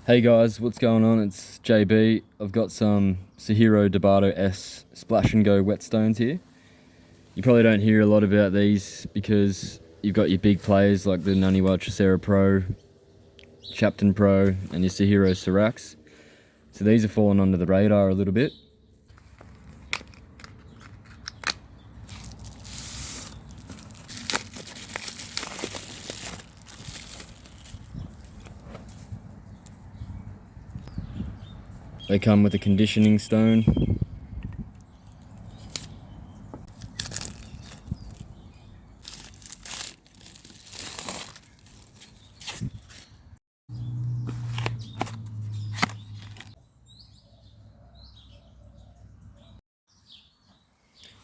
Hey guys, what's going on? It's JB. I've got some Suehiro Debado S splash and go whetstones here. You probably don't hear a lot about these because you've got your big players like the Sharpening Pro, Sharpening Pro, and your Suehiro Siracs. So these are falling under the radar a little bit. They come with a conditioning stone.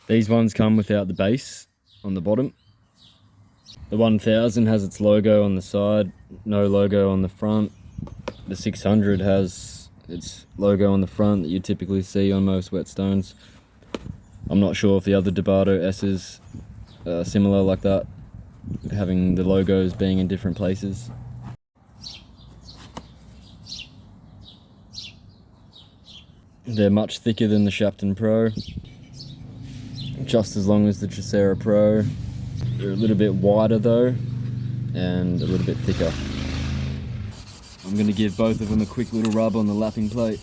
These ones come without the base on the bottom. The 1000 has its logo on the side, no logo on the front. The 600 has its logo on the front that you typically see on most whetstones. I'm not sure if the other Debado S's are similar like that, having the logos being in different places. They're much thicker than the Sharpening Pro, just as long as the Sharpener Pro. They're a little bit wider though, and a little bit thicker. I'm going to give both of them a quick little rub on the lapping plate,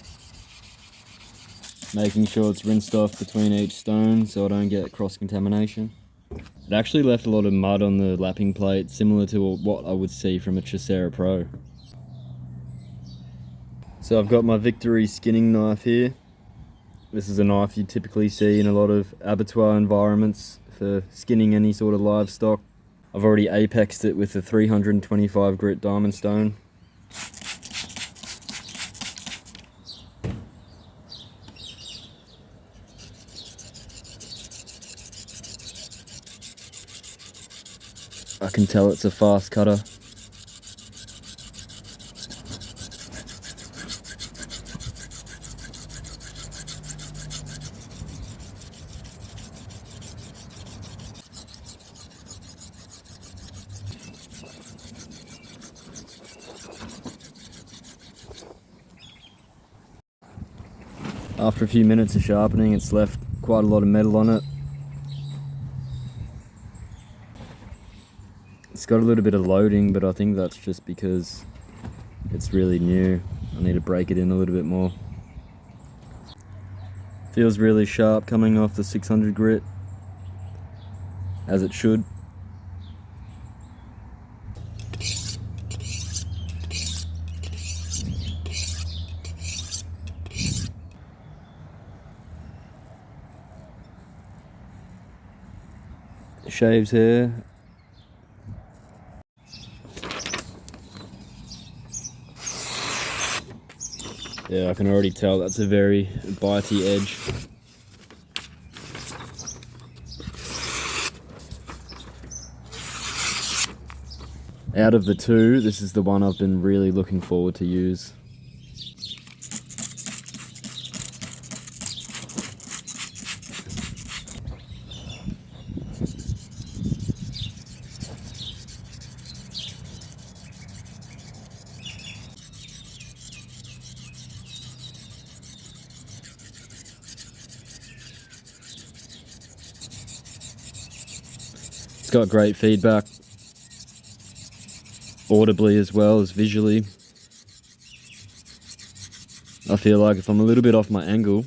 making sure it's rinsed off between each stone so I don't get cross-contamination. It actually left a lot of mud on the lapping plate, similar to what I would see from a Sharpener Pro. So I've got my Victory skinning knife here. This is a knife you typically see in a lot of abattoir environments for skinning any sort of livestock. I've already apexed it with a 325 grit diamond stone. I can tell it's a fast cutter. After a few minutes of sharpening, it's left quite a lot of metal on it. It's got a little bit of loading, but I think that's just because it's really new. I need to break it in a little bit more. Feels really sharp coming off the 600 grit, as it should. Shaves here. Yeah, I can already tell that's a very bitey edge. Out of the two, this is the one I've been really looking forward to use. It's got great feedback, audibly as well as visually. I feel like if I'm a little bit off my angle,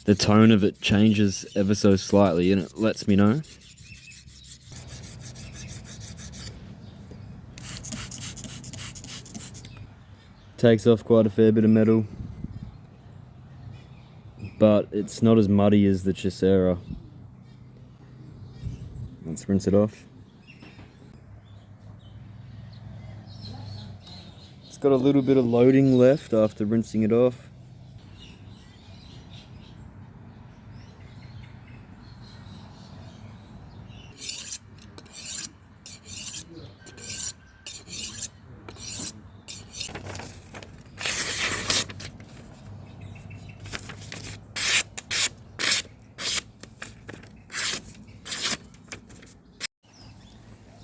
the tone of it changes ever so slightly and it lets me know. Takes off quite a fair bit of metal, but it's not as muddy as the Sharpener. Let's rinse it off. It's got a little bit of loading left after rinsing it off.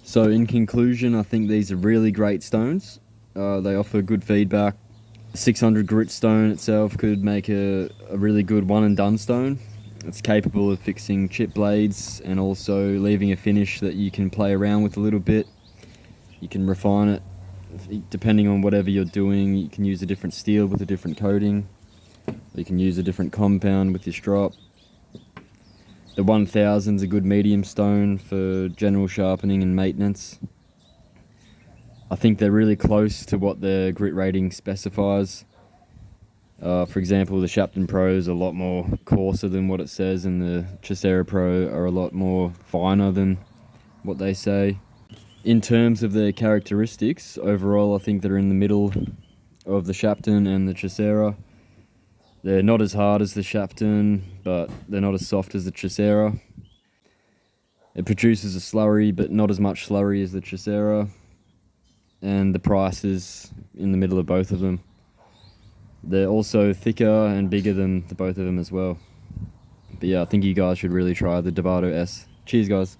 So in conclusion, I think these are really great stones. They offer good feedback, 600 grit stone itself could make a really good one and done stone. It's capable of fixing chip blades and also leaving a finish that you can play around with a little bit. You can refine it depending on whatever you're doing. You can use a different steel with a different coating. You can use a different compound with your strop. The 1000's a good medium stone for general sharpening and maintenance. I think they're really close to what the grit rating specifies. For example, the Sharpening Pro is a lot more coarser than what it says, and the Sharpener Pro are a lot more finer than what they say. In terms of their characteristics, overall I think they're in the middle of the Sharpening and the Sharpener. They're not as hard as the Sharpening, but they're not as soft as the Sharpener. It produces a slurry, but not as much slurry as the Sharpener. And the price is in the middle of both of them. They're also thicker and bigger than the both of them as well. But yeah, I think you guys should really try the Debado S. Cheers, guys.